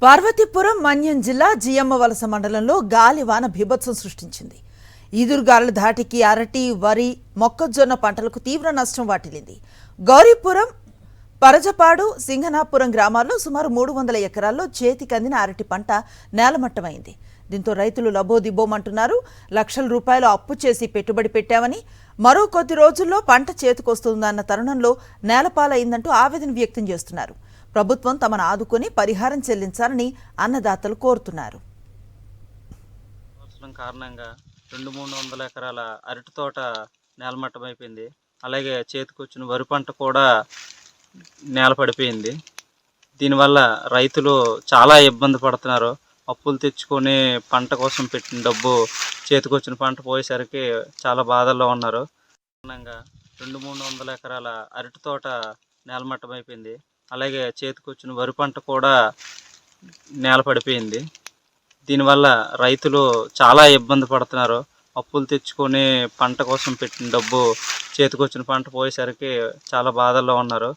పార్వతీపురం మన్యం జిల్లా జియమ్మవలస మండలంలో గాలివాన బీభత్సం సృష్టించింది. ఈదురుగాలుల ధాటికి అరటి, వరి, మొక్కజొన్న పంటలకు తీవ్ర నష్టం వాటిల్లింది. గౌరీపురం, పరజపాడు, సింగనాపురం గ్రామాల్లో సుమారు 300 ఎకరాల్లో చేతికందిన అరటి పంట నేలమట్టమైంది. దీంతో రైతులు లబోదిబోమంటున్నారు. లక్షల రూపాయలు అప్పు చేసి పెట్టుబడి పెట్టామని, మరో కొద్ది రోజుల్లో పంట చేతికొస్తుందన్న తరుణంలో నేలపాలైందంటూ ఆవేదన వ్యక్తం చేస్తున్నారు. ప్రభుత్వం తమను ఆదుకొని పరిహారం చెల్లించాలని అన్నదాతలు కోరుతున్నారు. కారణంగా 200-300 ఎకరాల అరటి తోట నేలమట్టమైపోయింది. అలాగే చేతికొచ్చిన వరి పంట కూడా నేల పడిపోయింది. దీనివల్ల రైతులు చాలా ఇబ్బంది పడుతున్నారు. అప్పులు తెచ్చుకొని పంట కోసం పెట్టిన డబ్బు చేతికొచ్చిన పంట పోయేసరికి చాలా బాధల్లో ఉన్నారు. కారణంగా 200-300 ఎకరాల అరటి తోట నేలమట్టమైపోయింది. అలాగే చేతికొచ్చిన వరి పంట కూడా నేల పడిపోయింది. దీనివల్ల రైతులు చాలా ఇబ్బంది పడుతున్నారు. అప్పులు తెచ్చుకొని పంట కోసం పెట్టిన డబ్బు చేతికొచ్చిన పంట పోయేసరికి చాలా బాధల్లో ఉన్నారు.